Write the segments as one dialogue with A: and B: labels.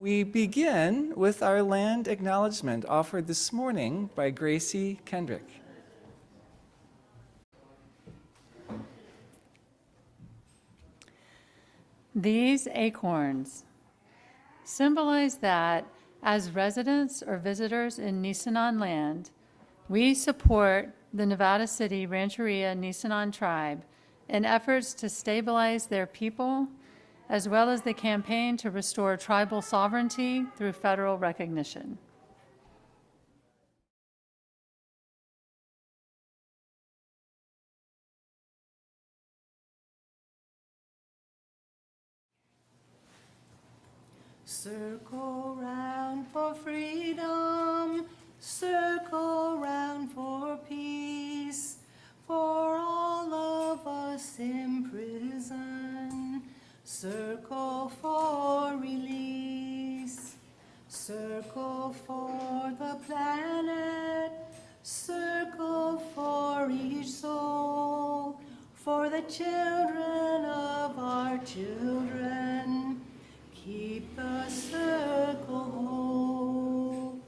A: We begin with our land acknowledgement offered this morning by Gracie Kendrick.
B: These acorns symbolize that as residents or visitors in Nisenan land, we support the Nevada City Rancheria Nisenan tribe in efforts to stabilize their people, as well as the campaign to restore tribal sovereignty through federal recognition.
C: Circle round for freedom, circle round for peace, for all of us in prison. Circle for release, circle for the planet, circle for each soul, for the children of our children. Keep the circle whole.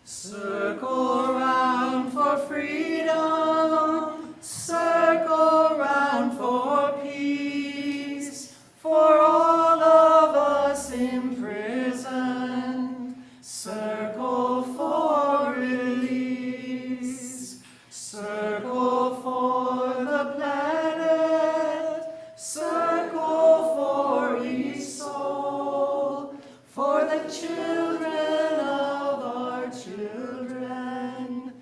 C: Circle round for freedom, circle round for peace, for all of us in prison. Circle for release, circle for the planet, circle for each soul, for the children of our children.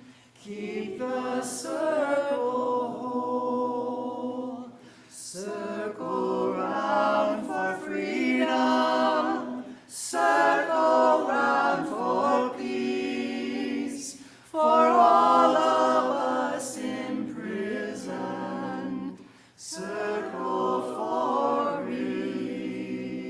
C: Keep the circle whole. Circle round for freedom, circle round for peace, for all of us in prison. Circle for release,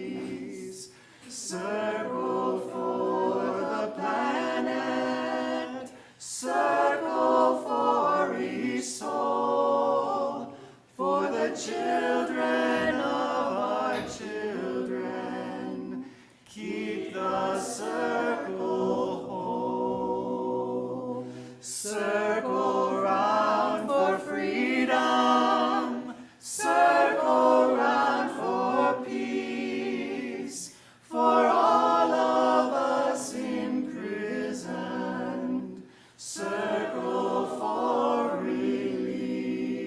C: circle for the planet, circle for each soul, for the children of our children. Keep the circle whole. Circle round for freedom, circle round for peace, for all of us in prison. Circle for release,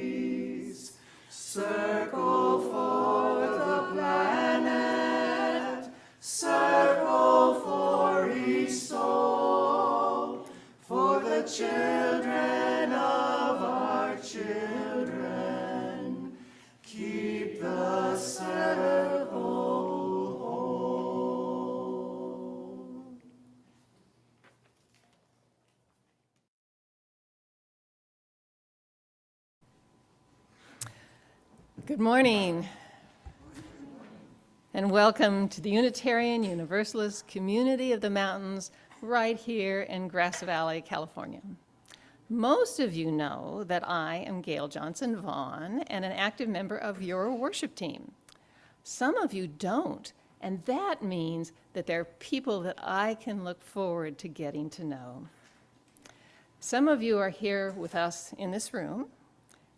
C: circle for the planet, circle for each soul, for the children of our children. Keep the circle whole.
D: Good morning, and welcome to the Unitarian Universalist Community of the Mountains right here in Grass Valley, California. Most of you know that I am Gail Johnson Vaughan and an active member of your worship team. Some of you don't, and that means that there are people that I can look forward to getting to know. Some of you are here with us in this room,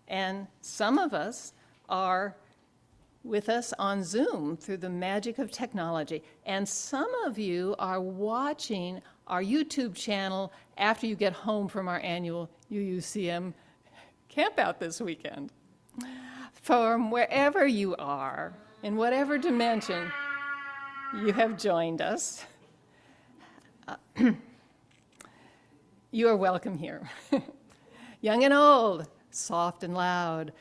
D: and some of us are with us on Zoom through the magic of technology. And some of you are watching our YouTube channel after you get home from our annual UUCM campout this weekend. From wherever you are, in whatever dimension you have joined us, you are welcome here. Young and old, soft and loud,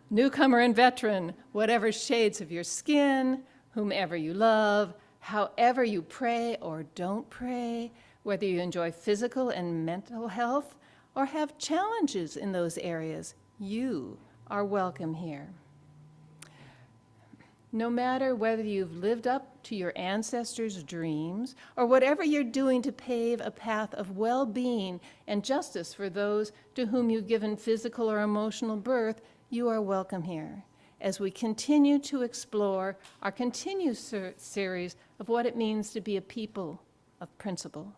D: newcomer and veteran, whatever shades of your skin, whomever you love, however you pray or don't pray, whether you enjoy physical and mental health or have challenges in those areas, you are welcome here. No matter whether you've lived up to your ancestors' dreams or whatever you're doing to pave a path of well-being and justice for those to whom you've given physical or emotional birth, you are welcome here. as we continue to explore our continued series of what it means to be a people of principle.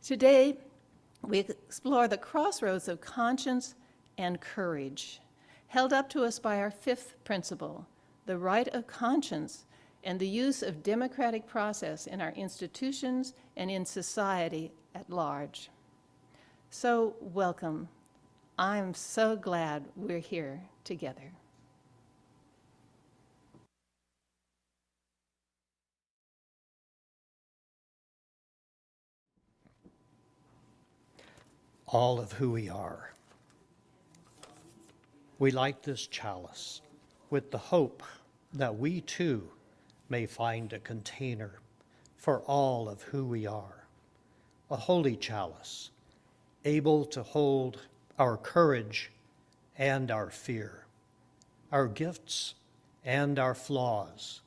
D: Today, we explore the crossroads of conscience and courage, held up to us by our fifth principle, the right of conscience and the use of democratic process in our institutions and in society at large. So, welcome. I'm so glad we're here together.
E: All of who we are. We light this chalice with the hope that we too may find a container for all of who we are, a holy chalice, able to hold our courage and our fear, our gifts and our flaws,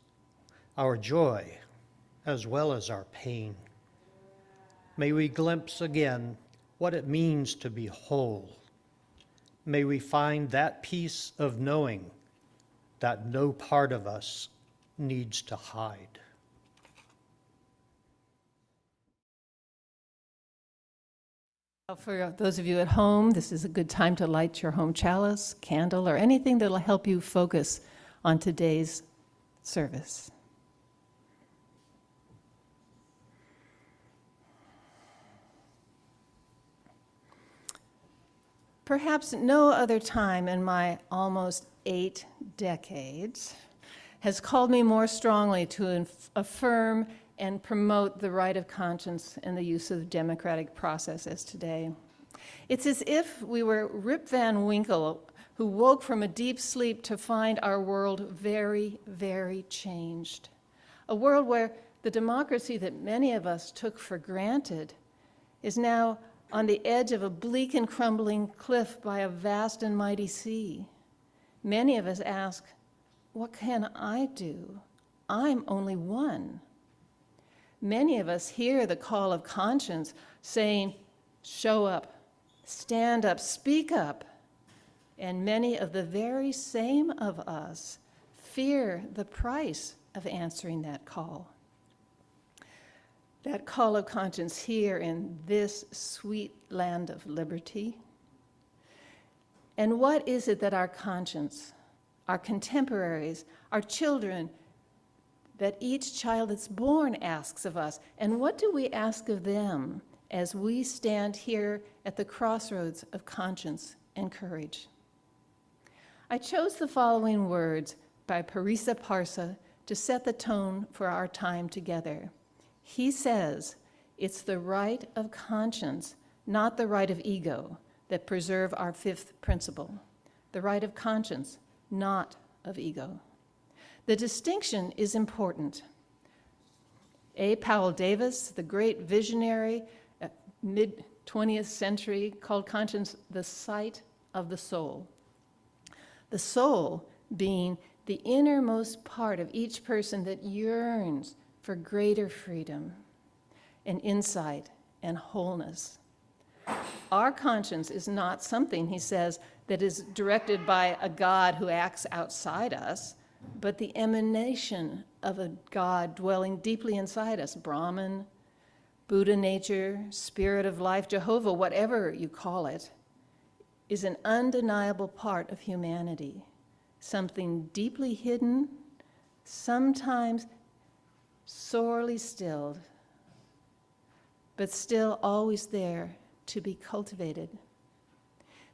E: our joy as well as our pain. May we glimpse again what it means to be whole. May we find that peace of knowing that no part of us needs to hide.
D: For those of you at home, this is a good time to light your home chalice, candle, or anything that will help you focus on today's service. Perhaps no other time in my almost 8 decades has called me more strongly to affirm and promote the right of conscience and the use of democratic process as today. It's as if we were Rip Van Winkle, who woke from a deep sleep to find our world very, very changed. A world where the democracy that many of us took for granted is now on the edge of a bleak and crumbling cliff by a vast and mighty sea. Many of us ask, what can I do? I'm only one. Many of us hear the call of conscience saying, show up, stand up, speak up. And many of the very same of us fear the price of answering that call. That call of conscience here in this sweet land of liberty. And what is it that our conscience, our contemporaries, our children, that each child that's born asks of us? And what do we ask of them as we stand here at the crossroads of conscience and courage? I chose the following words by Parisa Parsa to set the tone for our time together. He says, it's the right of conscience, not the right of ego, that preserve our fifth principle. The right of conscience, not of ego. The distinction is important. A. Powell Davis, the great visionary, mid-20th century, called conscience the sight of the soul. The soul being the innermost part of each person that yearns for greater freedom and insight and wholeness. Our conscience is not something, he says, that is directed by a God who acts outside us, but the emanation of a God dwelling deeply inside us. Brahman, Buddha nature, spirit of life, Jehovah, whatever you call it, is an undeniable part of humanity, something deeply hidden, sometimes sorely stilled, but still always there to be cultivated.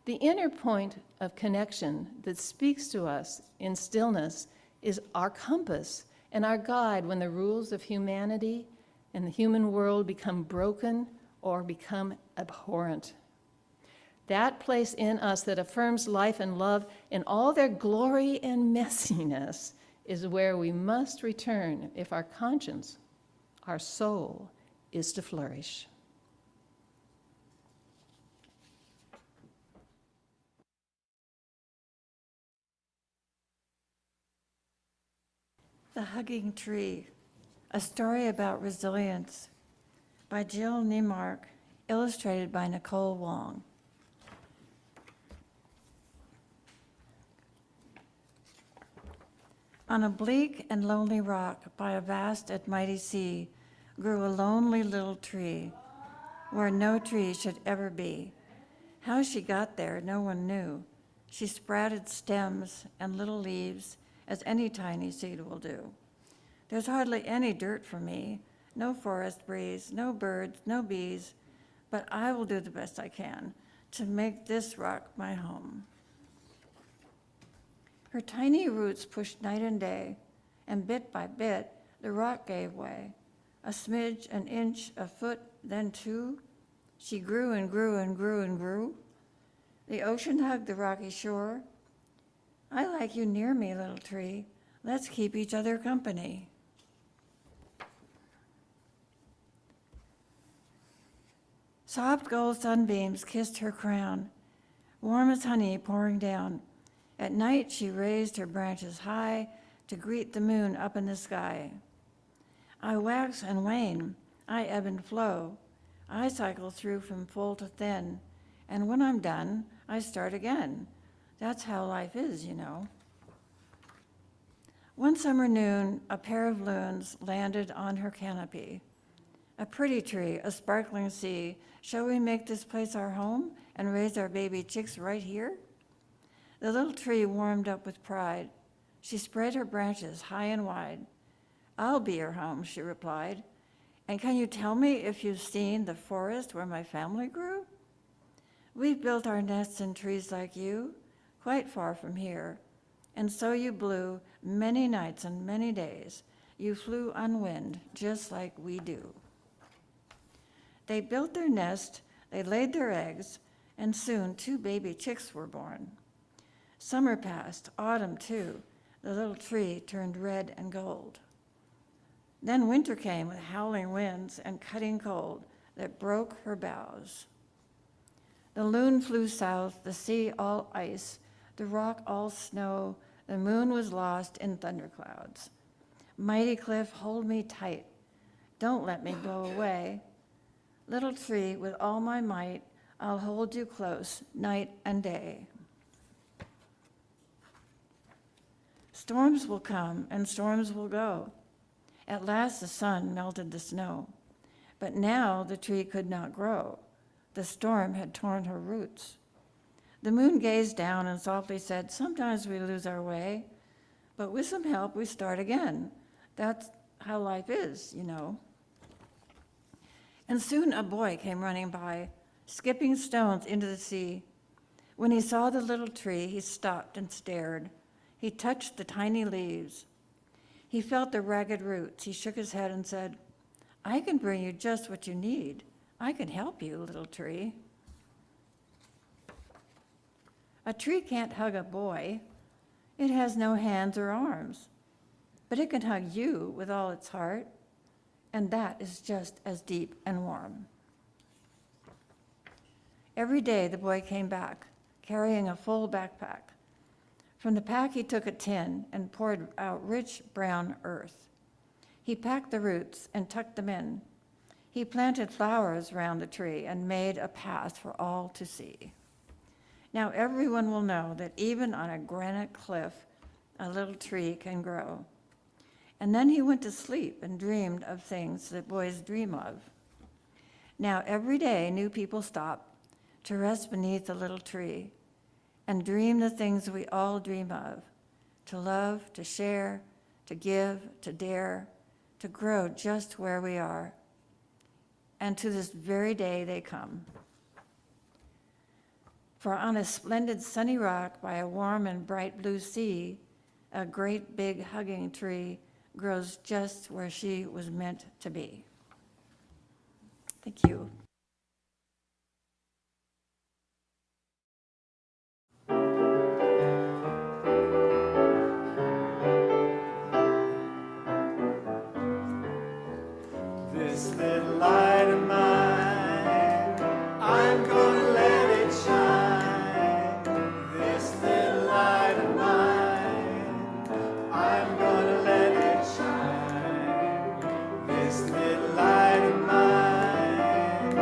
D: The inner point of connection that speaks to us in stillness is our compass and our guide when the rules of humanity and the human world become broken or become abhorrent. That place in us that affirms life and love in all their glory and messiness is where we must return if our conscience, our soul, is to flourish.
F: The Hugging Tree, a story about resilience, by Jill Neymark, illustrated by Nicole Wong. On a bleak and lonely rock by a vast and mighty sea grew a lonely little tree where no tree should ever be. How she got there, no one knew. She sprouted stems and little leaves as any tiny seed will do. There's hardly any dirt for me, no forest breeze, no birds, no bees, but I will do the best I can to make this rock my home. Her tiny roots pushed night and day, and bit by bit, the rock gave way. A smidge, an inch, a foot, then two. She grew and grew and grew and grew. The ocean hugged the rocky shore. I like you near me, little tree. Let's keep each other company. Soft gold sunbeams kissed her crown, warm as honey pouring down. At night she raised her branches high to greet the moon up in the sky. I wax and wane, I ebb and flow. I cycle through from full to thin, and when I'm done, I start again. That's how life is, you know. One summer noon, a pair of loons landed on her canopy. A pretty tree, a sparkling sea. Shall we make this place our home and raise our baby chicks right here? The little tree warmed up with pride. She spread her branches high and wide. I'll be your home, she replied. And can you tell me if you've seen the forest where my family grew? We've built our nests in trees like you, quite far from here. And so you blew many nights and many days. You flew on wind, just like we do. They built their nest, they laid their eggs, and soon 2 baby chicks were born. Summer passed, autumn too. The little tree turned red and gold. Then winter came with howling winds and cutting cold that broke her boughs. The loon flew south, the sea all ice, the rock all snow, the moon was lost in thunderclouds. Mighty cliff, hold me tight. Don't let me blow away. Little tree, with all my might, I'll hold you close night and day. Storms will come and storms will go. At last the sun melted the snow. But now the tree could not grow. The storm had torn her roots. The moon gazed down and softly said, sometimes we lose our way, but with some help we start again. That's how life is, you know. And soon a boy came running by, skipping stones into the sea. When he saw the little tree, he stopped and stared. He touched the tiny leaves. He felt the ragged roots. He shook his head and said, I can bring you just what you need. I can help you, little tree. A tree can't hug a boy. It has no hands or arms, but it can hug you with all its heart, and that is just as deep and warm. Every day the boy came back, carrying a full backpack. From the pack he took a tin and poured out rich brown earth. He packed the roots and tucked them in. He planted flowers round the tree and made a path for all to see. Now everyone will know that even on a granite cliff, a little tree can grow. And then he went to sleep and dreamed of things that boys dream of. Now every day new people stop to rest beneath the little tree and dream the things we all dream of, to love, to share, to give, to dare, to grow just where we are. And to this very day they come. For on a splendid sunny rock by a warm and bright blue sea, a great big hugging tree grows just where she was meant to be. Thank you.
C: This little light of mine, I'm gonna let it shine. This little light of mine, I'm gonna let it shine. This little light of mine,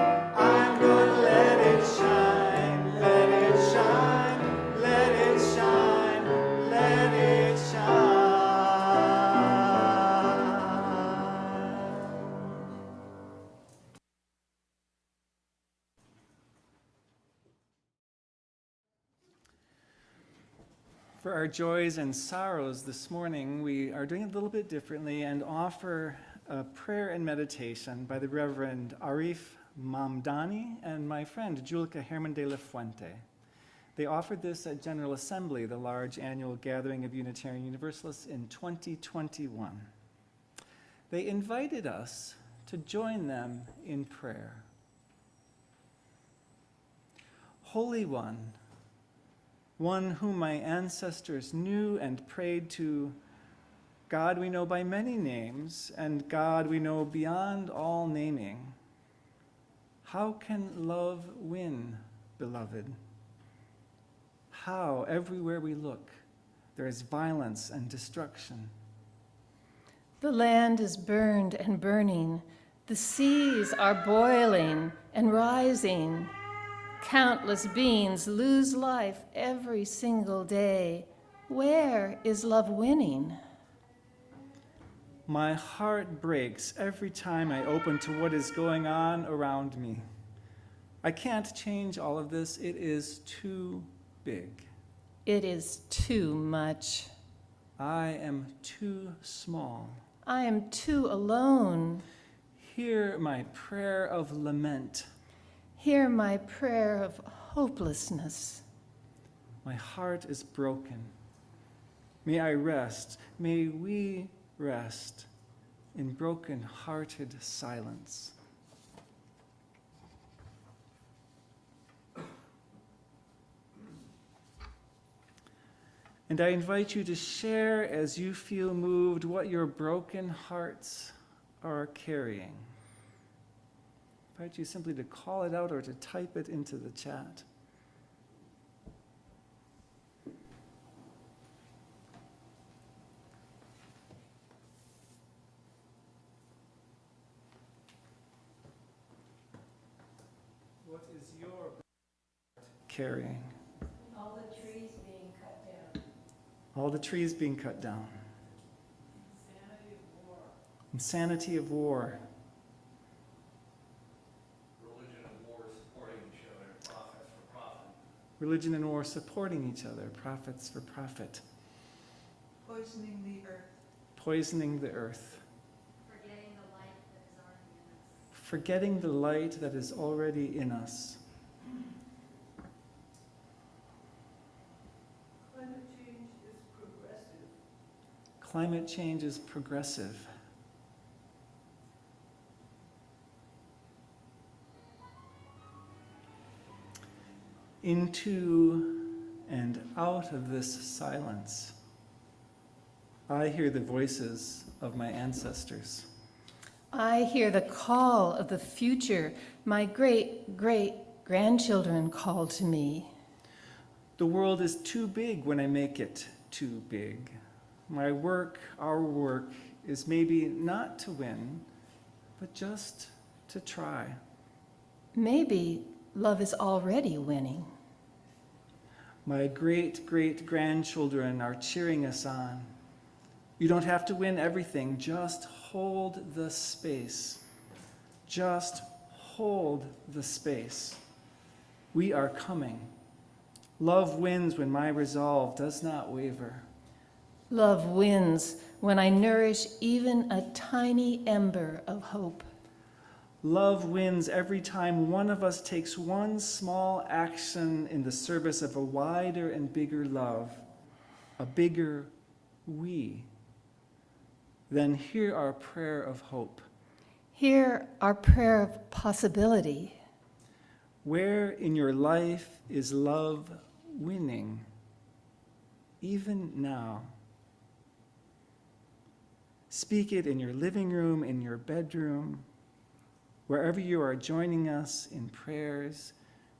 A: For our joys and sorrows this morning, we are doing it a little bit differently and offer a prayer and meditation by the Reverend Arif Mamdani and my friend Julika Herman de la Fuente. They offered this at General Assembly, the large annual gathering of Unitarian Universalists in 2021. They invited us to join them in prayer. Holy One, one whom my ancestors knew and prayed to, God we know by many names, and God we know beyond all naming. How can love win, beloved? How, everywhere we look, there is violence and destruction.
D: The land is burned and burning. The seas are boiling and rising. Countless beings lose life every single day. Where is love winning?
A: My heart breaks every time I open to what is going on around me. I can't change all of this. It is too big.
D: It is too much.
A: I am too small.
D: I am too alone.
A: Hear my prayer of lament.
D: Hear my prayer of hopelessness.
A: My heart is broken. May I rest, may we rest in broken-hearted silence. And I invite you to share as you feel moved what your broken hearts are carrying. I invite you simply to call it out or to type it into the chat. What is your heart carrying?
F: All the trees being cut down.
A: All the trees being cut down.
F: Insanity of war.
A: Insanity of war.
G: Religion and war supporting each other, profit for profit.
A: Religion and war supporting each other, profits for profit.
H: Poisoning the earth.
A: Poisoning the earth.
I: Forgetting the light that is already in us.
A: Forgetting the light that is already in us.
H: Climate change is progressive.
A: Climate change is progressive. Into and out of this silence, I hear the voices of my ancestors.
D: I hear the call of the future. My great-great-grandchildren call to me.
A: The world is too big when I make it too big. My work, our work, is maybe not to win, but just to try.
D: Maybe love is already winning.
A: My great-great-grandchildren are cheering us on. You don't have to win everything, just hold the space. Just hold the space. We are coming. Love wins when my resolve does not waver.
D: Love wins when I nourish even a tiny ember of hope.
A: Love wins every time one of us takes one small action in the service of a wider and bigger love, a bigger we. Then hear our prayer of hope.
D: Hear our prayer of possibility.
A: Where in your life is love winning, even now? Speak it in your living room, in your bedroom, wherever you are joining us in prayers.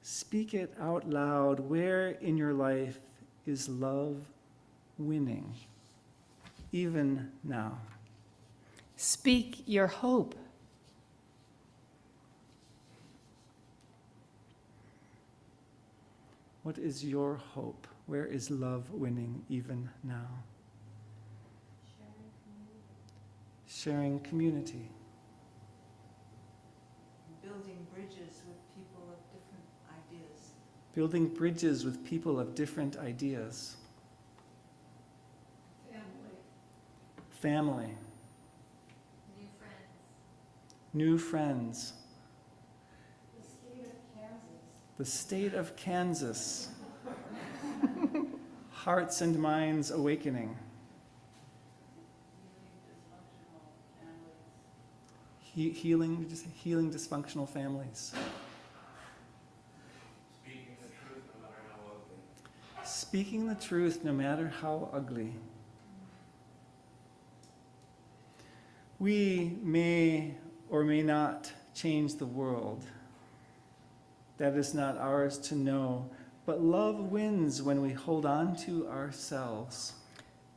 A: Speak it out loud. Where in your life is love winning, even now?
D: Speak your hope.
A: What is your hope? Where is love winning even now? Sharing community.
H: Building bridges with people of different ideas.
A: Building bridges with people of different ideas. family, new friends, the state of Kansas, hearts and minds awakening, healing dysfunctional families, speaking the truth no matter how ugly. We may or may not change the world. That is not ours to know, but love wins when we hold on to ourselves.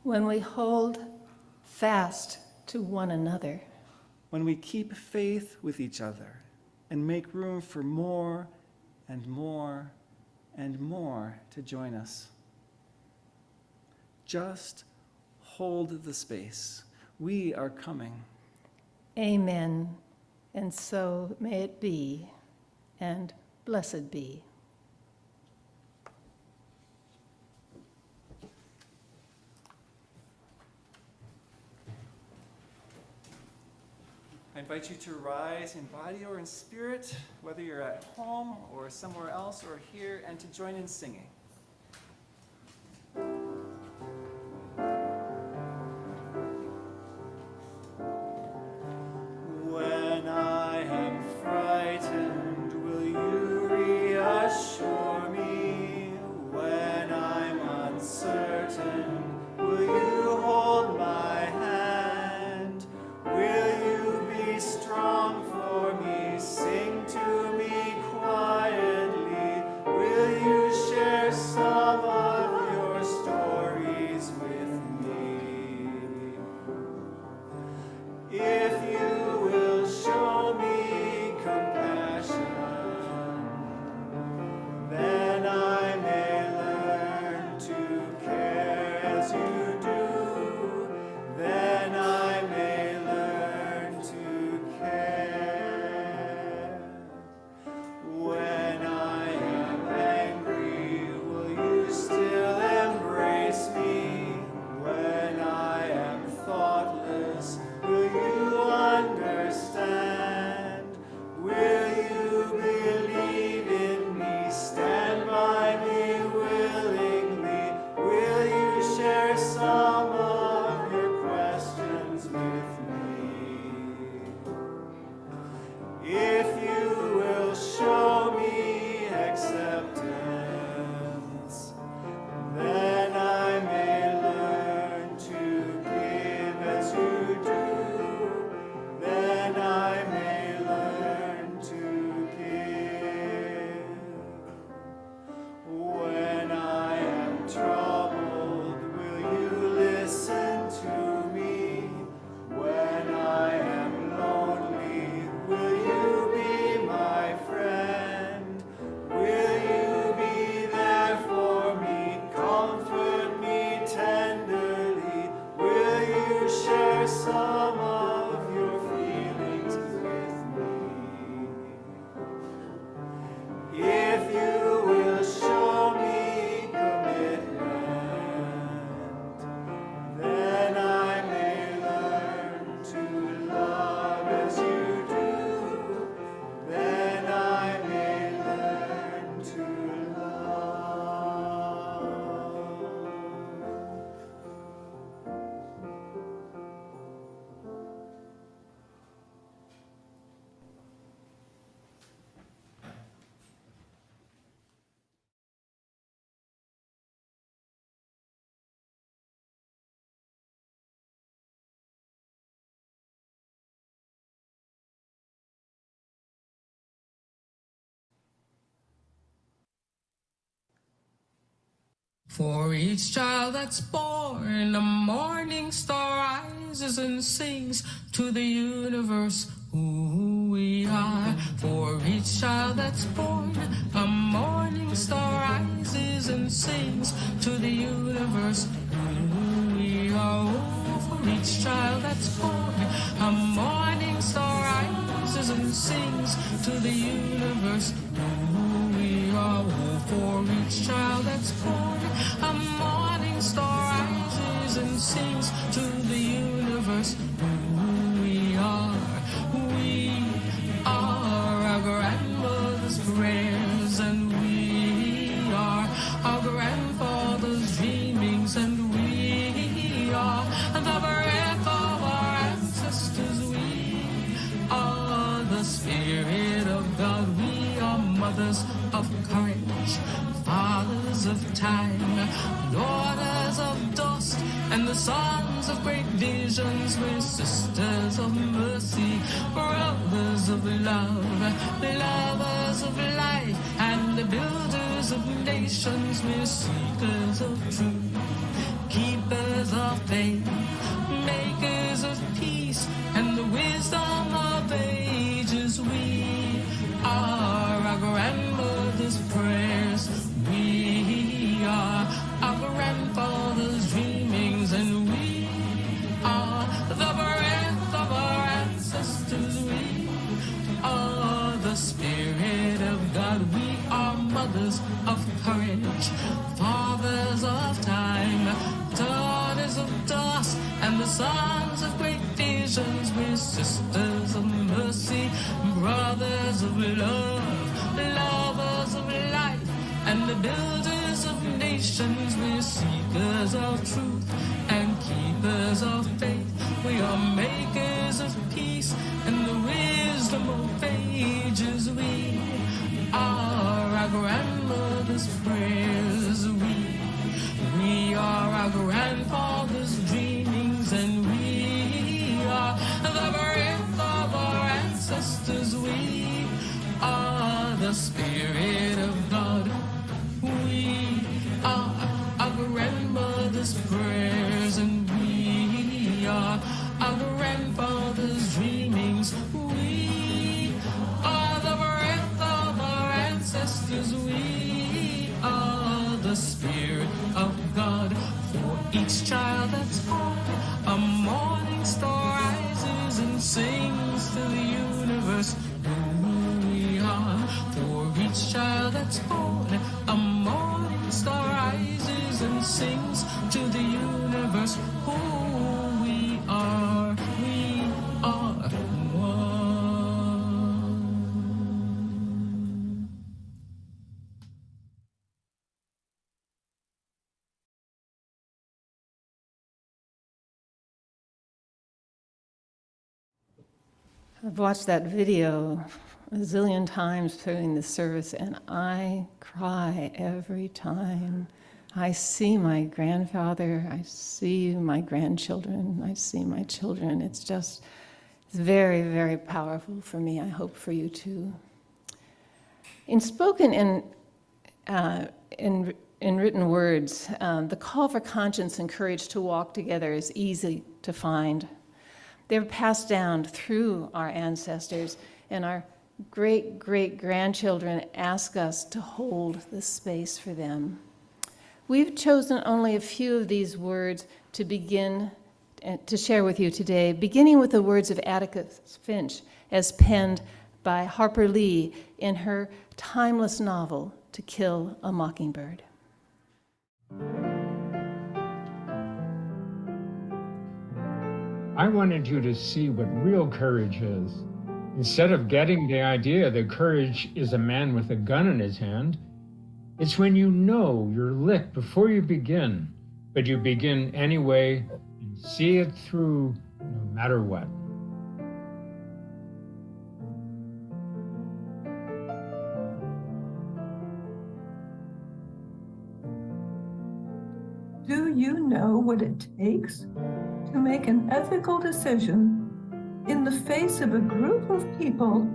D: When we hold fast to one another.
A: When we keep faith with each other and make room for more and more and more to join us. Just hold the space. We are coming.
D: Amen. And so may it be, and blessed be.
A: I invite you to rise in body or in spirit, whether you're at home or somewhere else or here, and to join in singing. When I am frightened, will you reassure me? When I'm uncertain, will you hold my hand? Will you be strong for me? Sing to me quietly. Will you share some of your stories with me? If you will show me compassion, then I may learn to care as you do. Then I may learn to care. When I am angry, will you still embrace me? When I am thoughtless, will you understand? Will you believe in me? Stand by me willingly. Will you share some of your questions with me? If you will show me acceptance, then I may learn to give as you do. Then I may learn to give. When I am troubled, will you listen to me? When I am lonely, will you be my friend? Will you be there for me? Comfort me tenderly. Will you share some of your feelings with me? If you will show me commitment, then I may learn to love as you do. Then I may learn to love.
J: For each child that's born, a morning star rises and sings to the universe who we are. For each child that's born, a morning star rises and sings to the universe who we are. Oh, for each child that's born, a morning star rises and sings to the universe who we are. Oh, for each child that's born, a morning star rises and sings to the universe. universe, who we are. We are our grandmother's prayers, and we are our grandfather's dreamings, and we are the breath of our ancestors. We are the spirit of God. We are mothers of courage, fathers of time, daughters of dust, and the sons of great visions. We're sisters of mercy, brothers of love, lovers of life, and the builders of nations. We're seekers of truth, keepers of faith, makers of peace, and the wisdom of ages. We are our grandmother's prayers. We are our grandfather's dreamings, and we are the breath of our ancestors. We are the spirit of God. We are mothers of courage, fathers of time, daughters of dust, and the sons of great visions. We're sisters of mercy, brothers of love, lovers of life, and the builders of nations. We're seekers of truth and keepers of faith. We are makers of peace and the wisdom of ages. We are our grandmother's prayers. We are our grandfather's dreamings, and we are the breath of our ancestors. We are the spirit of God. We are our grandmother's prayers, and we are our grandfather's dreamings. We are the breath of our ancestors. We are the spirit of God. For each child that's born, a morning star rises and sings to the universe who we are. For each child that's born, a morning star rises and sings to the universe who we are. We are one.
D: I've watched that video a zillion times during the service, and I cry every time. I see my grandfather, I see my grandchildren, I see my children. It's very, very powerful for me. I hope for you too. In spoken in written words, the call for conscience and courage to walk together is easy to find. They're passed down through our ancestors, and our great-great-grandchildren ask us to hold the space for them. We've chosen only a few of these words to begin to share with you today, beginning with the words of Atticus Finch, as penned by Harper Lee in her timeless novel, To Kill a Mockingbird.
K: I wanted you to see what real courage is. Instead of getting the idea that courage is a man with a gun in his hand, it's when you know you're licked before you begin, but you begin anyway and see it through no matter what.
H: Do you know what it takes to make an ethical decision in the face of a group of people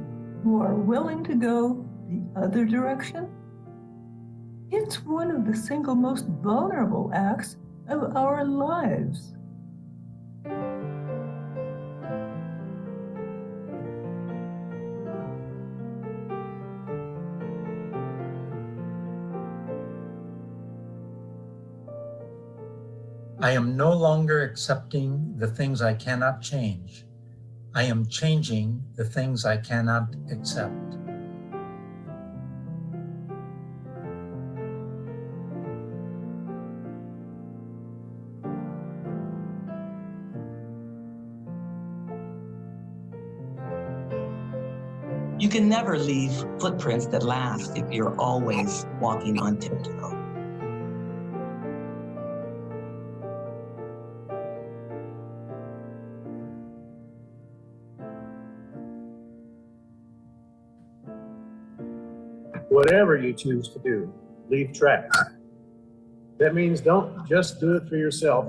H: who are willing to go the other direction? It's one of the single most vulnerable acts of our lives.
L: I am no longer accepting the things I cannot change. I am changing the things I cannot accept.
M: You can never leave footprints that last if you're always walking on tiptoe.
N: Whatever you choose to do, leave tracks. That means don't just do it for yourself.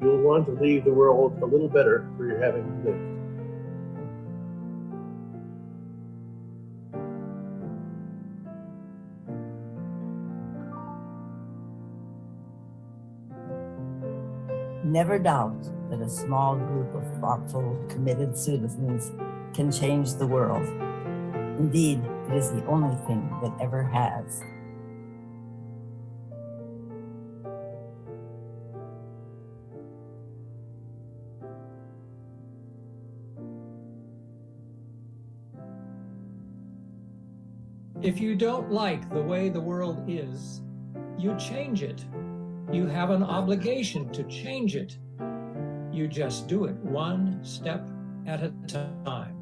N: You'll want to leave the world a little better for your having lived.
O: Never doubt that a small group of thoughtful, committed citizens can change the world. Indeed, it is the only thing that ever has.
P: If you don't like the way the world is, you change it. You have an obligation to change it. You just do it one step at a time.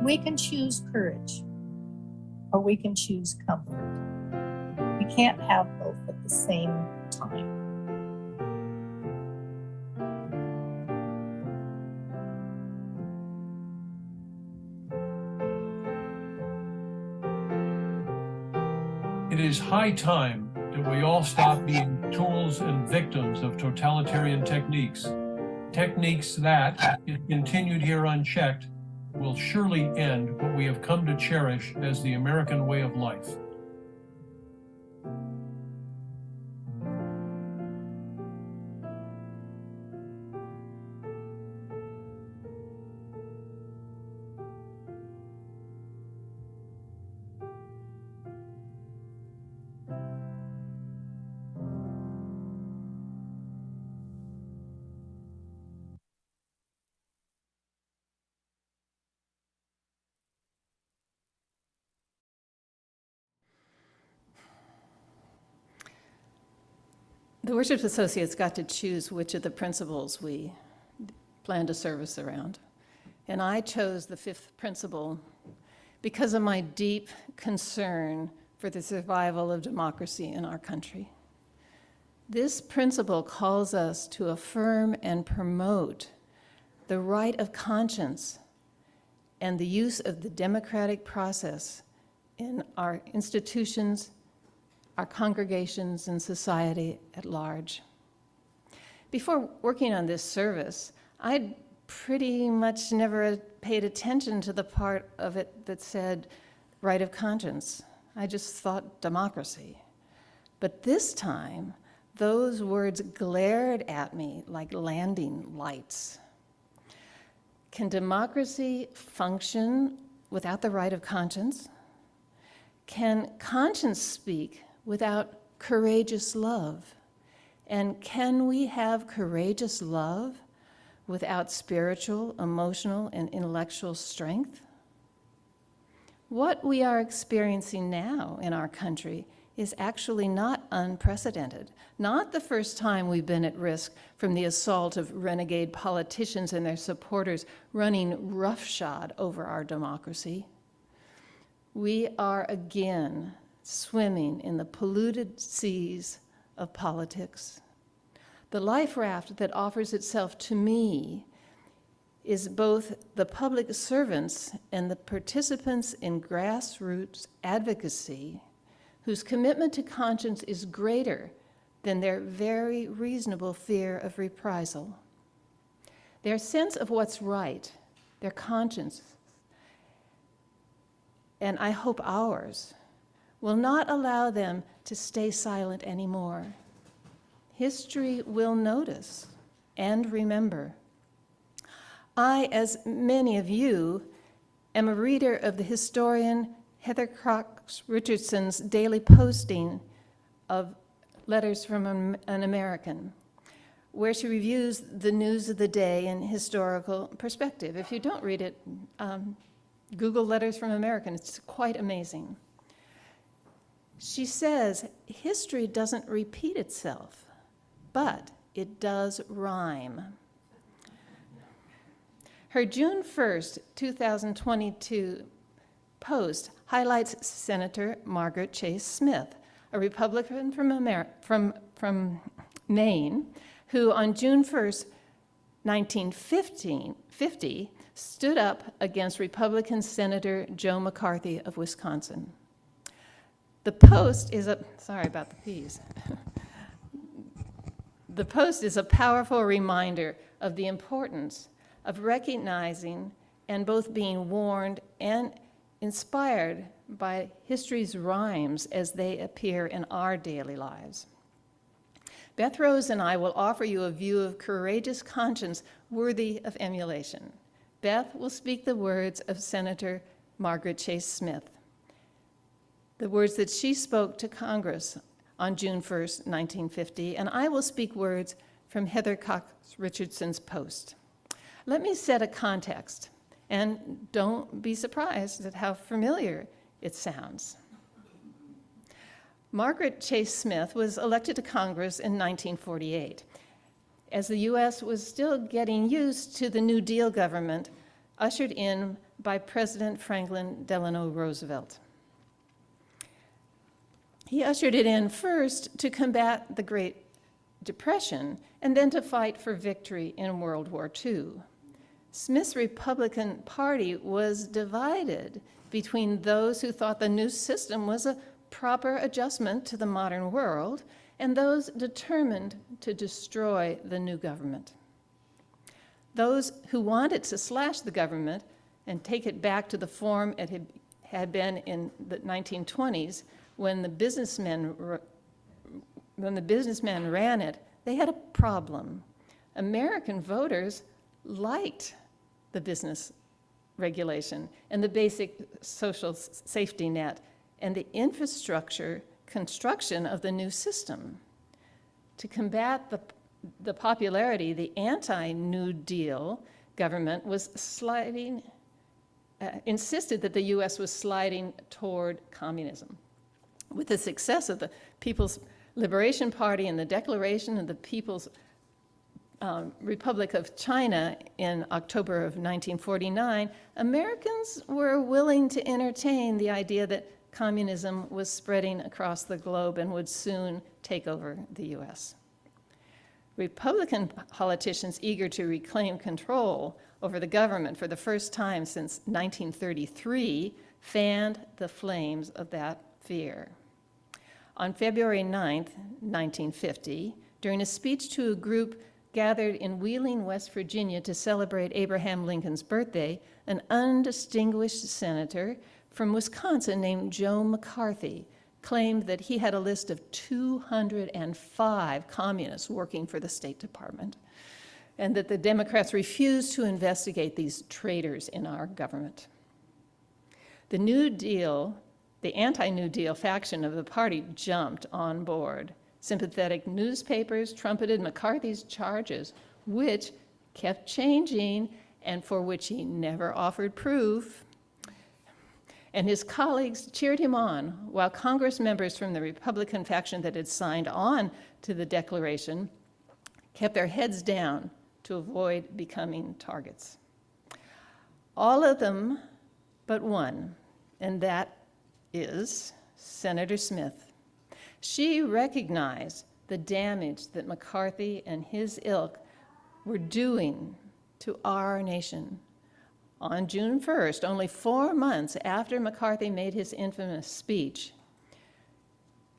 Q: We can choose courage, or we can choose comfort. We can't have both at the same time.
R: It is high time that we all stop being tools and victims of totalitarian techniques. Techniques that, if continued here unchecked, will surely end what we have come to cherish as the American way of life.
D: The Worship Associates got to choose which of the principles we planned a service around. And I chose the fifth principle because of my deep concern for the survival of democracy in our country. This principle calls us to affirm and promote the right of conscience and the use of the democratic process in our institutions, our congregations, and society at large. Before working on this service, I'd pretty much never paid attention to the part of it that said right of conscience. I just thought democracy. But this time, those words glared at me like landing lights. Can democracy function without the right of conscience? Can conscience speak without courageous love? And can we have courageous love without spiritual, emotional, and intellectual strength? What we are experiencing now in our country is actually not unprecedented. Not the first time we've been at risk from the assault of renegade politicians and their supporters running roughshod over our democracy. We are again swimming in the polluted seas of politics. The life raft that offers itself to me is both the public servants and the participants in grassroots advocacy whose commitment to conscience is greater than their very reasonable fear of reprisal. Their sense of what's right, their conscience, and I hope ours, will not allow them to stay silent anymore. History will notice and remember. I, as many of you, am a reader of the historian Heather Cox Richardson's daily posting of Letters from an American, where she reviews the news of the day in historical perspective. If you don't read it, Google Letters from America, and it's quite amazing. She says, history doesn't repeat itself, but it does rhyme. Her June 1st, 2022 post highlights Senator Margaret Chase Smith, a Republican from Maine, who on June 1st, 1950, stood up against Republican Senator Joe McCarthy of Wisconsin. The post is sorry about the peas. The post is a powerful reminder of the importance of recognizing and both being warned and inspired by history's rhymes as they appear in our daily lives. Beth Rose and I will offer you a view of courageous conscience worthy of emulation. Beth will speak the words of Senator Margaret Chase Smith, the words that she spoke to Congress on June 1st, 1950, and I will speak words from Heather Cox Richardson's post. Let me set a context, and don't be surprised at how familiar it sounds. Margaret Chase Smith was elected to Congress in 1948, as the U.S. was still getting used to the New Deal government ushered in by President Franklin Delano Roosevelt. He ushered it in first to combat the Great Depression and then to fight for victory in World War II. Smith's Republican Party was divided between those who thought the new system was a proper adjustment to the modern world and those determined to destroy the new government. Those who wanted to slash the government and take it back to the form it had been in the 1920s when the businessmen ran it, they had a problem. American voters liked the business regulation and the basic social safety net and the infrastructure construction of the new system. To combat the popularity, the anti-New Deal government was insisted that the U.S. was sliding toward communism. With the success of the People's Liberation Party and the Declaration of the People's Republic of China in October of 1949, Americans were willing to entertain the idea that communism was spreading across the globe and would soon take over the U.S. Republican politicians eager to reclaim control over the government for the first time since 1933 fanned the flames of that fear. On February 9th, 1950, during a speech to a group gathered in Wheeling, West Virginia to celebrate Abraham Lincoln's birthday, an undistinguished senator from Wisconsin named Joe McCarthy claimed that he had a list of 205 communists working for the State Department, and that the Democrats refused to investigate these traitors in our government. The New Deal, the anti-New Deal faction of the party jumped on board. Sympathetic newspapers trumpeted McCarthy's charges, which kept changing and for which he never offered proof. And his colleagues cheered him on, while Congress members from the Republican faction that had signed on to the declaration kept their heads down to avoid becoming targets. All of them but one, and that is Senator Smith. She recognized the damage that McCarthy and his ilk were doing to our nation. On June 1st, only 4 months after McCarthy made his infamous speech,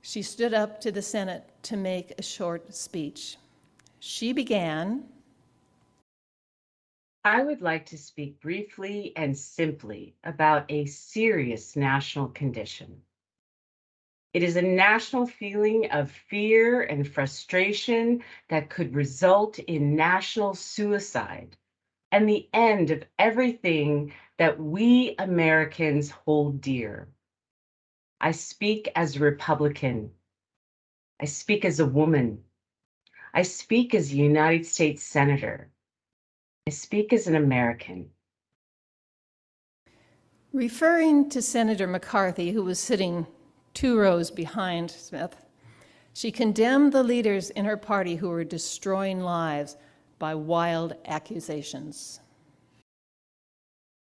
D: she stood up to the Senate to make a short speech. She began,
S: I would like to speak briefly and simply about a serious national condition. It is a national feeling of fear and frustration that could result in national suicide and the end of everything that we Americans hold dear. I speak as a Republican. I speak as a woman. I speak as a United States Senator. I speak as an American.
D: Referring to Senator McCarthy, who was sitting 2 rows behind Smith, she condemned the leaders in her party who were destroying lives by wild accusations.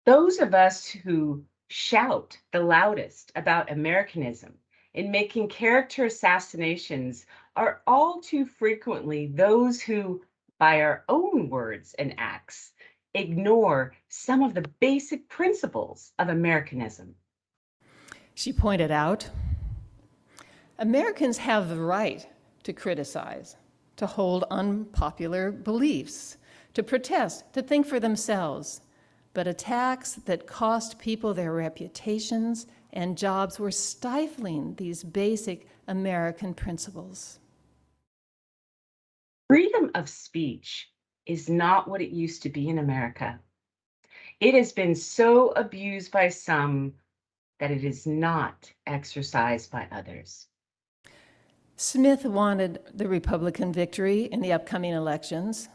S: Those of us who shout the loudest about Americanism in making character assassinations are all too frequently those who, by our own words and acts, ignore some of the basic principles of Americanism.
D: She pointed out, Americans have the right to criticize, to hold unpopular beliefs, to protest, to think for themselves. But attacks that cost people their reputations and jobs were stifling these basic American principles.
S: Freedom of speech is not what it used to be in America. It has been so abused by some that it is not exercised by others.
D: Smith wanted the Republican victory in the upcoming elections.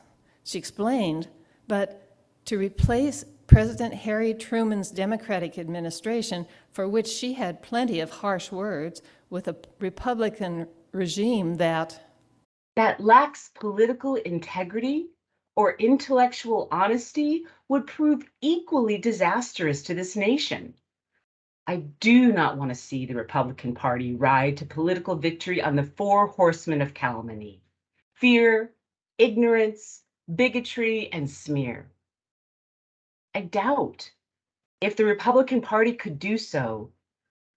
D: She explained, but to replace President Harry Truman's Democratic administration, for which she had plenty of harsh words, with a Republican regime that
S: lacks political integrity or intellectual honesty would prove equally disastrous to this nation. I do not want to see the Republican Party ride to political victory on the 4 horsemen of calumny: fear, ignorance, bigotry, and smear. I doubt if the Republican Party could do so,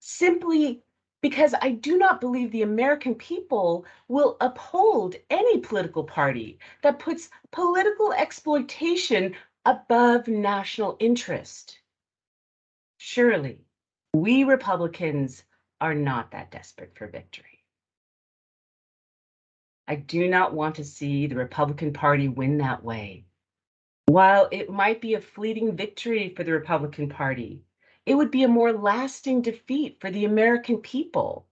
S: simply because I do not believe the American people will uphold any political party that puts political exploitation above national interest. Surely, we Republicans are not that desperate for victory. I do not want to see the Republican Party win that way. While it might be a fleeting victory for the Republican Party, it would be a more lasting defeat for the American people.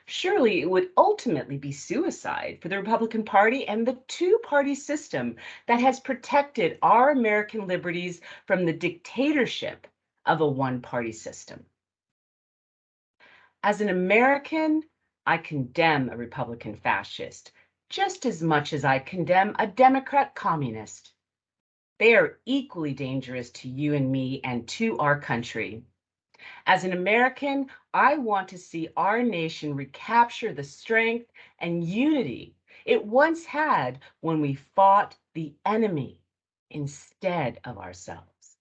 S: Surely it would ultimately be suicide for the Republican Party and the 2-party system that has protected our American liberties from the dictatorship of a 1-party system. As an American, I condemn a Republican fascist just as much as I condemn a Democrat communist. They are equally dangerous to you and me and to our country. As an American, I want to see our nation recapture the strength and unity it once had when we fought the enemy instead of ourselves.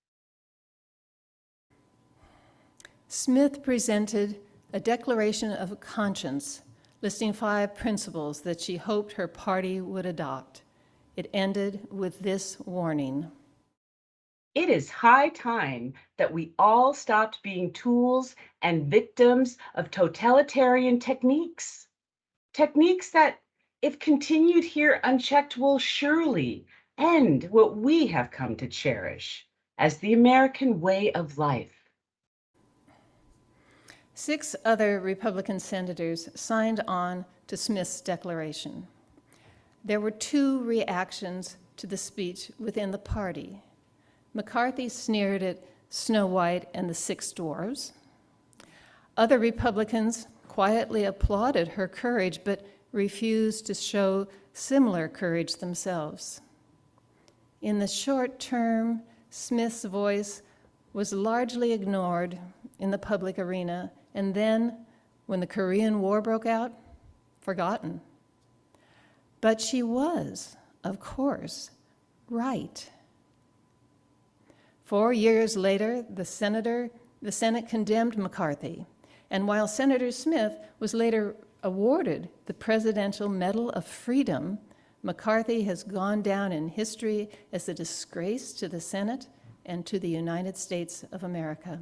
D: Smith presented a declaration of conscience listing 5 principles that she hoped her party would adopt. It ended with this warning.
S: It is high time that we all stopped being tools and victims of totalitarian techniques. Techniques that, if continued here unchecked, will surely end what we have come to cherish as the American way of life.
D: 6 other Republican senators signed on to Smith's declaration. There were 2 reactions to the speech within the party. McCarthy sneered at Snow White and the 6 dwarves. Other Republicans quietly applauded her courage, but refused to show similar courage themselves. In the short term, Smith's voice was largely ignored in the public arena, and then, when the Korean War broke out, forgotten. But she was, of course, right. 4 years later, the Senate condemned McCarthy, and while Senator Smith was later awarded the Presidential Medal of Freedom, McCarthy has gone down in history as a disgrace to the Senate and to the United States of America.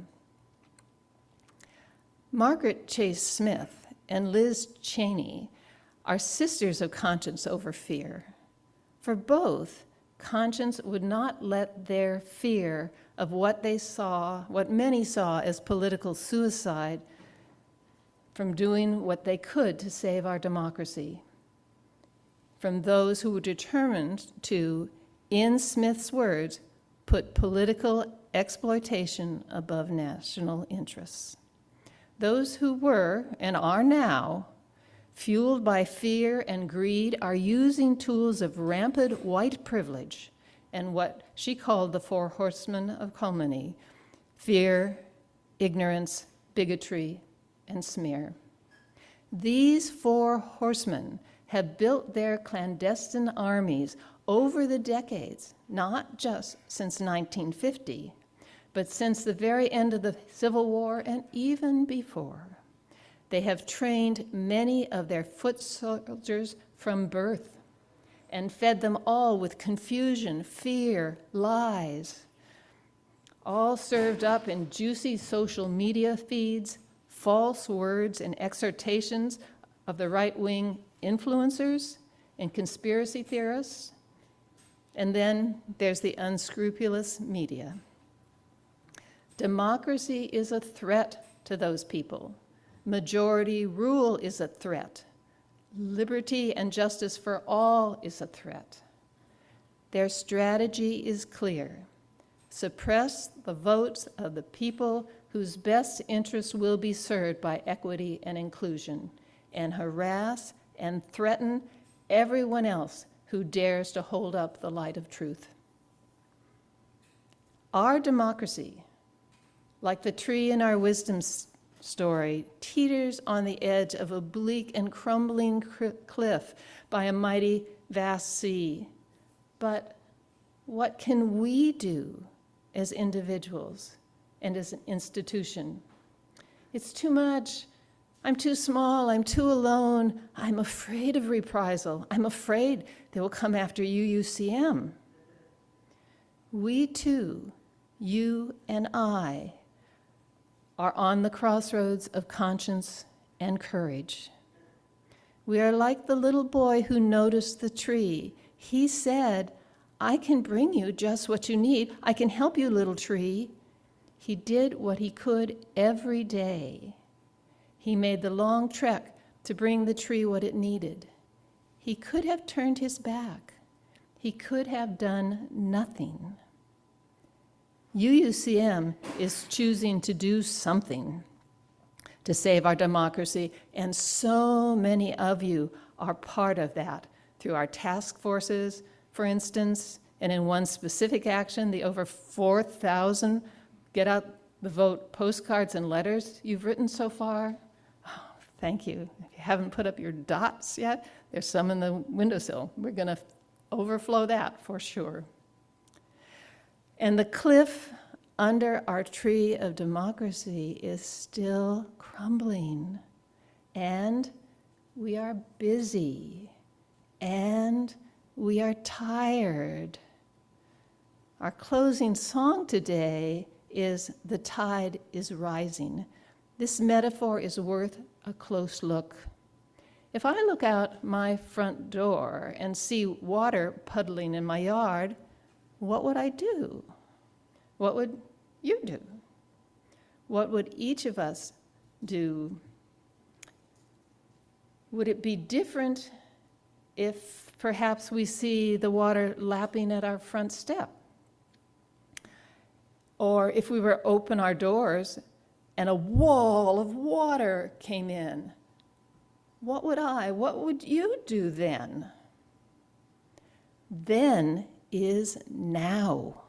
D: Margaret Chase Smith and Liz Cheney are sisters of conscience over fear. For both, conscience would not let their fear of what many saw as political suicide, from doing what they could to save our democracy. From those who were determined to, in Smith's words, put political exploitation above national interests. Those who were and are now fueled by fear and greed are using tools of rampant white privilege and what she called the four horsemen of calumny: fear, ignorance, bigotry, and smear. These four horsemen have built their clandestine armies over the decades, not just since 1950, but since the very end of the Civil War and even before. They have trained many of their foot soldiers from birth and fed them all with confusion, fear, lies, all served up in juicy social media feeds, false words and exhortations of the right-wing influencers and conspiracy theorists. And then there's the unscrupulous media. Democracy is a threat to those people. Majority rule is a threat. Liberty and justice for all is a threat. Their strategy is clear: suppress the votes of the people whose best interests will be served by equity and inclusion, and harass and threaten everyone else who dares to hold up the light of truth. Our democracy, like the tree in our wisdom story, teeters on the edge of a bleak and crumbling cliff by a mighty vast sea. But what can we do as individuals and as an institution? It's too much. I'm too small. I'm too alone. I'm afraid of reprisal. I'm afraid they will come after UUCM. We too, you and I, are on the crossroads of conscience and courage. We are like the little boy who noticed the tree. He said, "I can bring you just what you need. I can help you, little tree." He did what he could every day. He made the long trek to bring the tree what it needed. He could have turned his back. He could have done nothing. UUCM is choosing to do something to save our democracy, and so many of you are part of that through our task forces, for instance, and in one specific action, the over 4,000 Get Out the Vote postcards and letters you've written so far. Oh, thank you. If you haven't put up your dots yet, there's some in the windowsill. We're going to overflow that for sure. And the cliff under our tree of democracy is still crumbling. And we are busy. And we are tired. Our closing song today is "The Tide is Rising." This metaphor is worth a close look. If I look out my front door and see water puddling in my yard, what would I do? What would you do? What would each of us do? Would it be different if perhaps we see the water lapping at our front step? Or if we were to open our doors and a wall of water came in? What would you do then? Then is now.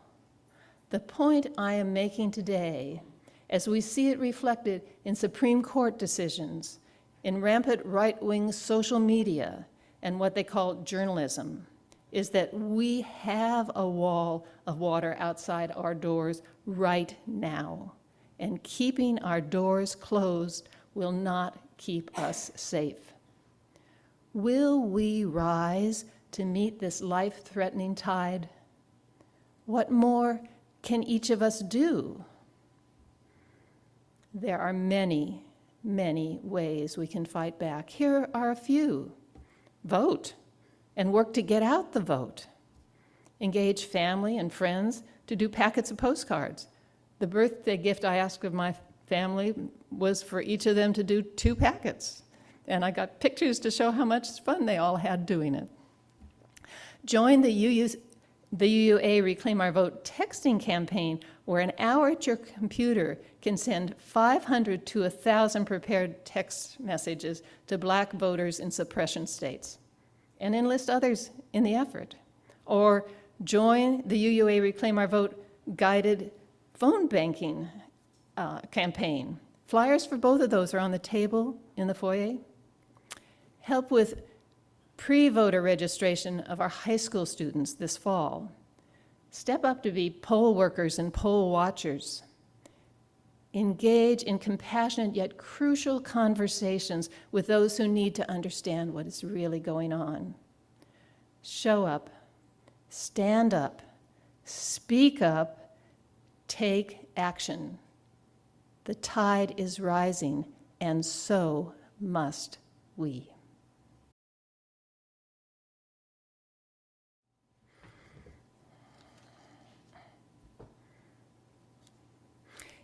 D: The point I am making today, as we see it reflected in Supreme Court decisions, in rampant right-wing social media, and what they call journalism, is that we have a wall of water outside our doors right now, and keeping our doors closed will not keep us safe. Will we rise to meet this life-threatening tide? What more can each of us do? There are many, many ways we can fight back. Here are a few. Vote and work to get out the vote. Engage family and friends to do packets of postcards. The birthday gift I asked of my family was for each of them to do 2 packets. And I got pictures to show how much fun they all had doing it. Join the the UUA Reclaim Our Vote texting campaign, where an hour at your computer can send 500 to 1,000 prepared text messages to Black voters in suppression states, and enlist others in the effort. Or join the UUA Reclaim Our Vote guided phone banking campaign. Flyers for both of those are on the table in the foyer. Help with pre-voter registration of our high school students this fall. Step up to be poll workers and poll watchers. Engage in compassionate yet crucial conversations with those who need to understand what is really going on. Show up, stand up, speak up, take action. The tide is rising, and so must we.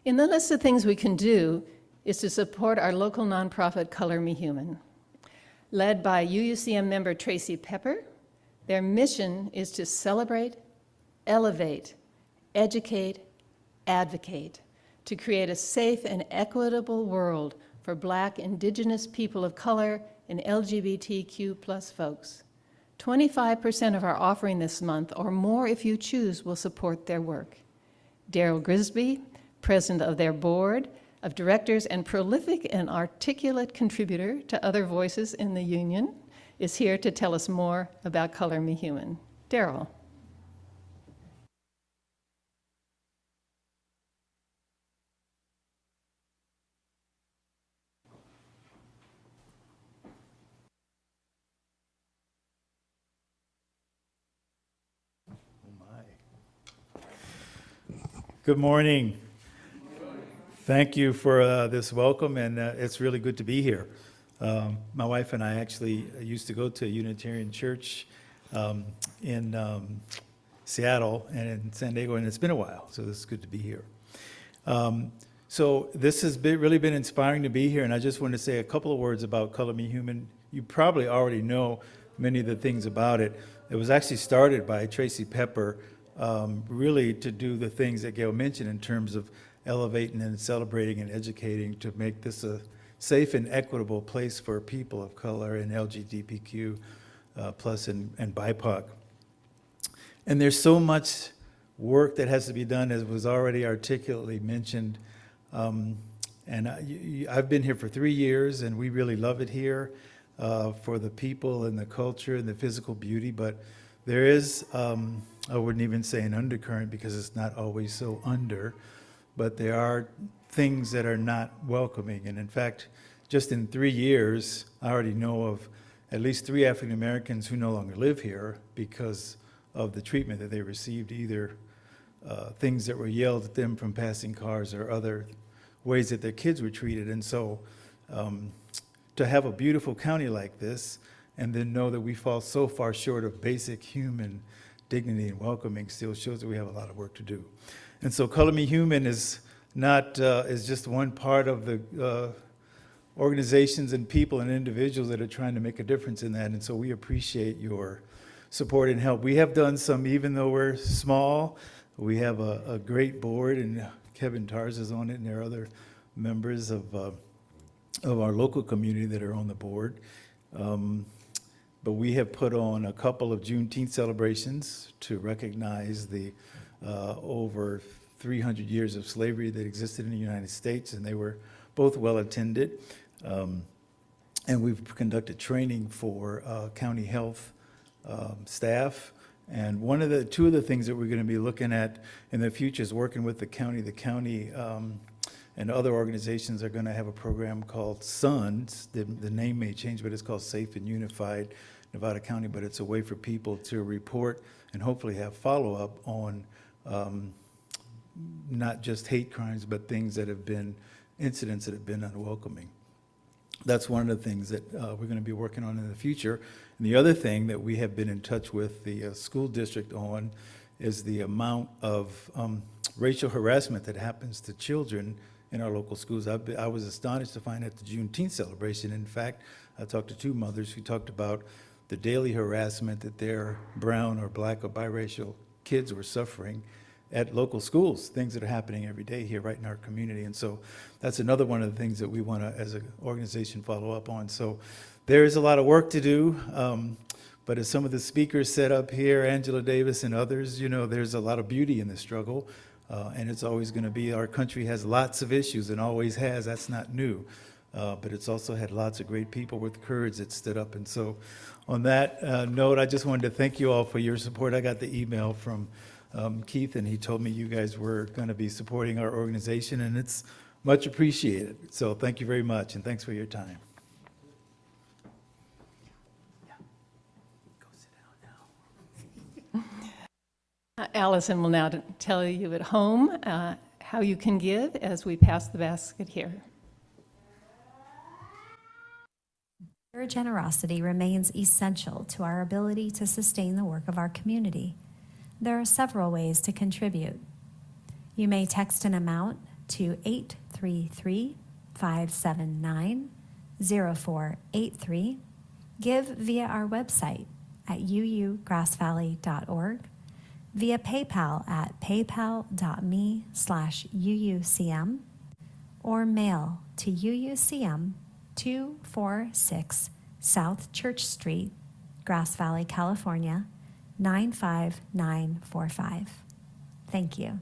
D: In the list of things we can do is to support our local nonprofit Color Me Human. Led by UUCM member Tracy Pepper, their mission is to celebrate, elevate, educate, advocate, to create a safe and equitable world for Black, Indigenous people of color, and LGBTQ+ folks. 25% of our offering this month, or more if you choose, will support their work. Daryl Grisby, president of their board of directors and prolific and articulate contributor to other voices in the union, is here to tell us more about Color Me Human. Daryl.
T: Good morning. Thank you for this welcome, and it's really good to be here. My wife and I actually used to go to a Unitarian church in Seattle and in San Diego, and it's been a while, so this is good to be here. So this has really been inspiring to be here, and I just want to say a couple of words about Color Me Human. You probably already know many of the things about it. It was actually started by Tracy Pepper, really to do the things that Gail mentioned in terms of elevating and celebrating and educating to make this a safe and equitable place for people of color and LGBTQ plus and BIPOC. And there's so much work that has to be done, as was already articulately mentioned. I've been here for 3 years, and we really love it here for the people and the culture and the physical beauty. But there is, I wouldn't even say an undercurrent because it's not always so under, but there are things that are not welcoming. And in fact, just in 3 years, I already know of at least 3 African Americans who no longer live here because of the treatment that they received, either things that were yelled at them from passing cars or other ways that their kids were treated. And so to have a beautiful county like this and then know that we fall so far short of basic human dignity and welcoming still shows that we have a lot of work to do. And so Color Me Human is not is just one part of the organizations and people and individuals that are trying to make a difference in that. And so we appreciate your support and help. We have done some, even though we're small, we have a great board, and Kevin Tars is on it, and there are other members of our local community that are on the board. But we have put on a couple of Juneteenth celebrations to recognize the over 300 years of slavery that existed in the United States, and they were both well attended. And we've conducted training for county health staff. And two of the things that we're going to be looking at in the future is working with the county. The county and other organizations are going to have a program called SUNS. The name may change, but it's called Safe and Unified Nevada County. But it's a way for people to report and hopefully have follow-up on not just hate crimes, but things that have been incidents that have been unwelcoming. That's one of the things that we're going to be working on in the future. And the other thing that we have been in touch with the school district on is the amount of racial harassment that happens to children in our local schools. I was astonished to find at the Juneteenth celebration, in fact, I talked to 2 mothers who talked about the daily harassment that their brown or black or biracial kids who are suffering at local schools, things that are happening every day here right in our community. And so that's another one of the things that we want to, as an organization, follow up on. So there is a lot of work to do. But as some of the speakers said up here, Angela Davis and others, you know, there's a lot of beauty in the struggle. And it's always going to be, our country has lots of issues and always has. That's not new. But it's also had lots of great people with courage that stood up. And so on that note, I just wanted to thank you all for your support. I got the email from Keith, and he told me you guys were going to be supporting our organization, and it's much appreciated. So thank you very much, and thanks for your time.
D: Allison will now tell you at home how you can give as we pass the basket here.
U: Your generosity remains essential to our ability to sustain the work of our community. There are several ways to contribute. You may text an amount to 833-579-0483, give via our website at uugrassvalley.org, via PayPal at paypal.me/UUCM, or mail to UUCM 246 South Church Street, Grass Valley, California, 95945. Thank you.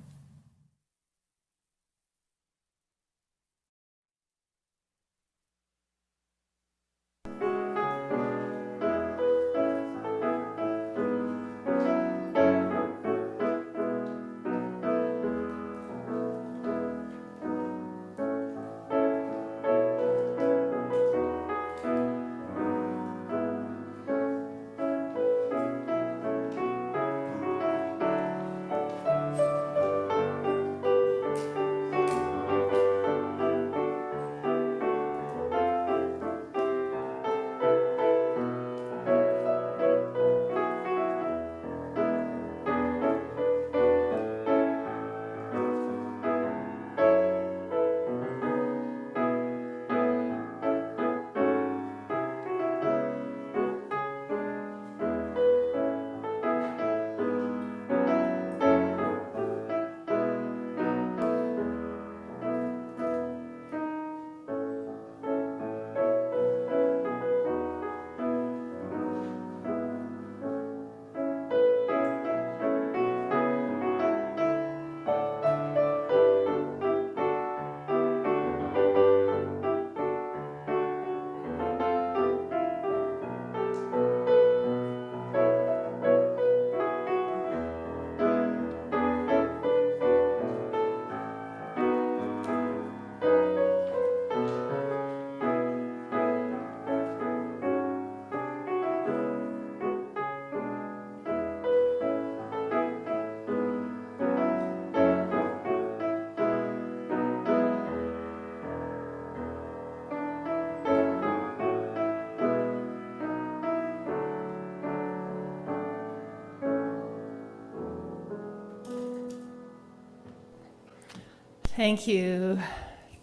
D: Thank you.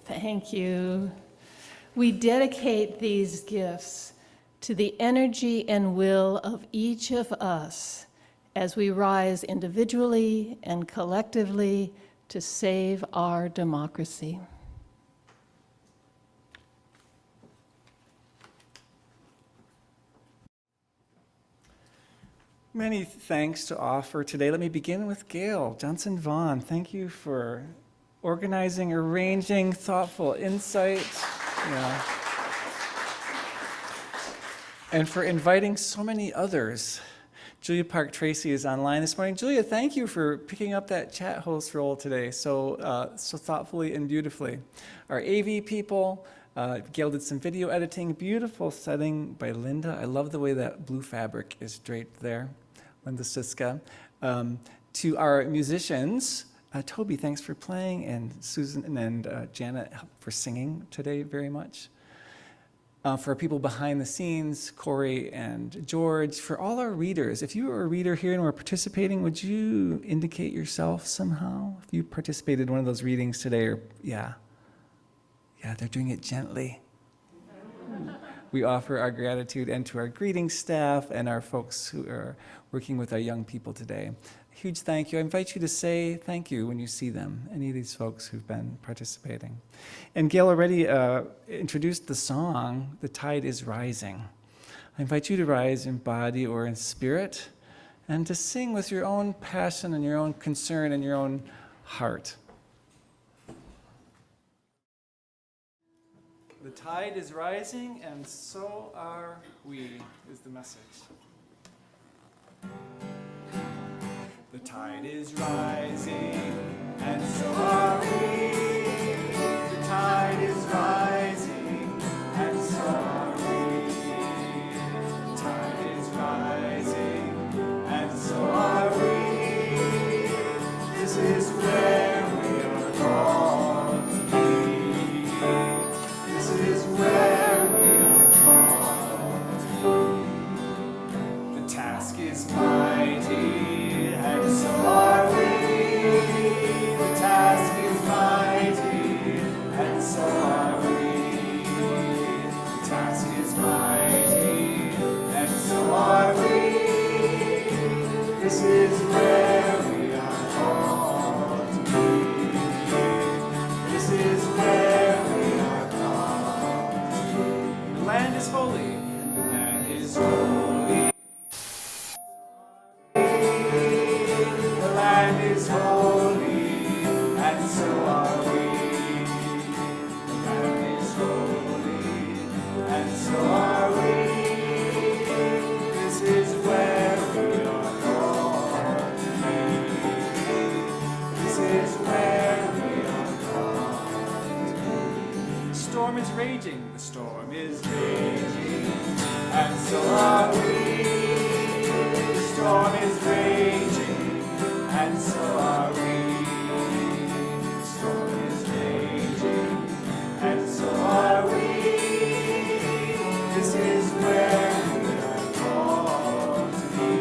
D: Thank you. We dedicate these gifts to the energy and will of each of us as we rise individually and collectively to save our democracy.
A: Many thanks to offer today. Let me begin with Gail Johnson Vaughan. Thank you for organizing, arranging, thoughtful insight, and for inviting so many others. Julia Park Tracy is online this morning. Julia, thank you for picking up that chat host role today so thoughtfully and beautifully. Our AV people, Gail did some video editing, beautiful setting by Linda. I love the way that blue fabric is draped there, Linda Siska. To our musicians, Toby, thanks for playing, and Susan and Janet for singing today very much. For our people behind the scenes, Corey and George, for all our readers. If you are a reader here and were participating, would you indicate yourself somehow? If you participated in one of those readings today, or yeah, they're doing it gently. we offer our gratitude and to our greeting staff and our folks who are working with our young people today. A huge thank you. I invite you to say thank you when you see them, any of these folks who've been participating. And Gail already introduced the song, The Tide is Rising. I invite you to rise in body or in spirit and to sing with your own passion and your own concern and your own heart. The tide is rising, and so are we, is the message. The tide is rising, and so are we. The tide is rising, and so are we. The tide is rising, and so are we. This is where we are called to be. This is where we are called to be. The task is mighty, and so are we. The task is mighty, and so are we. The task is mighty, and so are we. This is where we are called to be. This is where we are called to be. The land is holy. The land is holy. The land is holy, and so are we. The land is holy, and so are we. This is where we are called to be. This is where we are called to be. The storm is raging, the storm is raging, and so are we. The storm is raging, and so are we. The storm is raging, and so are we. This is where we are called to be.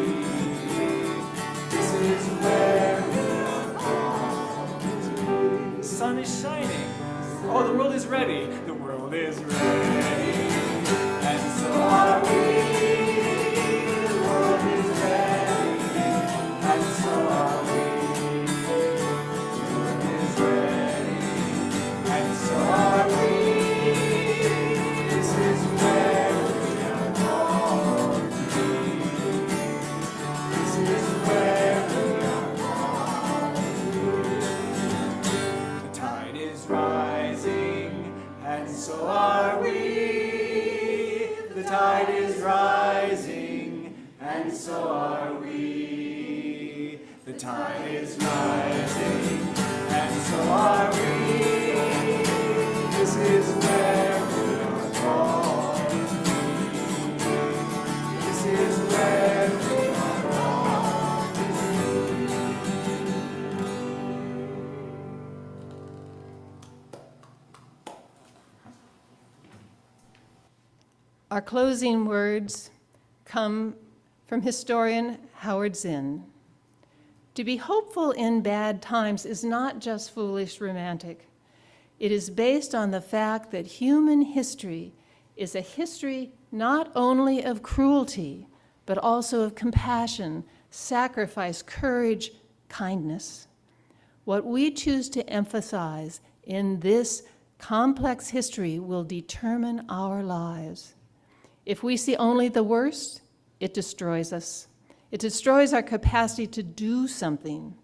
A: This is where we are called to be. The sun is shining. Oh, the world is ready. The world is ready, and so are we. The world is ready, and so are we. The world is ready, and so are we. This is where we are called to be. This is where we are called to be. The tide is rising, and so are we. The tide is rising, and so are we. The tide is rising, and so are we. This is where we are called to be. This is where we are called to be.
D: Our closing words come from historian Howard Zinn. To be hopeful in bad times is not just foolish romantic. It is based on the fact that human history is a history not only of cruelty, but also of compassion, sacrifice, courage, kindness. What we choose to emphasize in this complex history will determine our lives. If we see only the worst, it destroys us. It destroys our capacity to do something.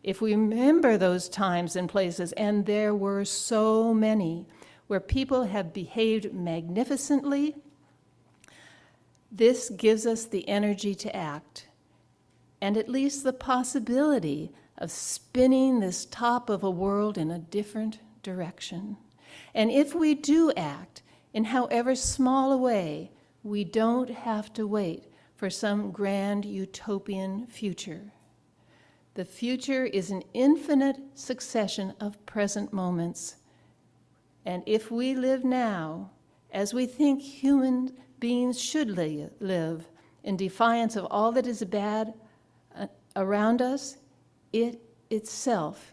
D: If we remember those times and places, and there were so many, where people have behaved magnificently, this gives us the energy to act, and at least the possibility of spinning this top of a world in a different direction. And if we do act, in however small a way, we don't have to wait for some grand utopian future. The future is an infinite succession of present moments. And if we live now, as we think human beings should live, in defiance of all that is bad around us, it itself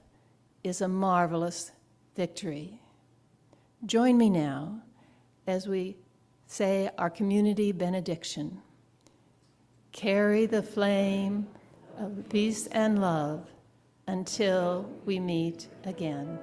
D: is a marvelous victory. Join me now as we say our community benediction. Carry the flame of peace and love until we meet again.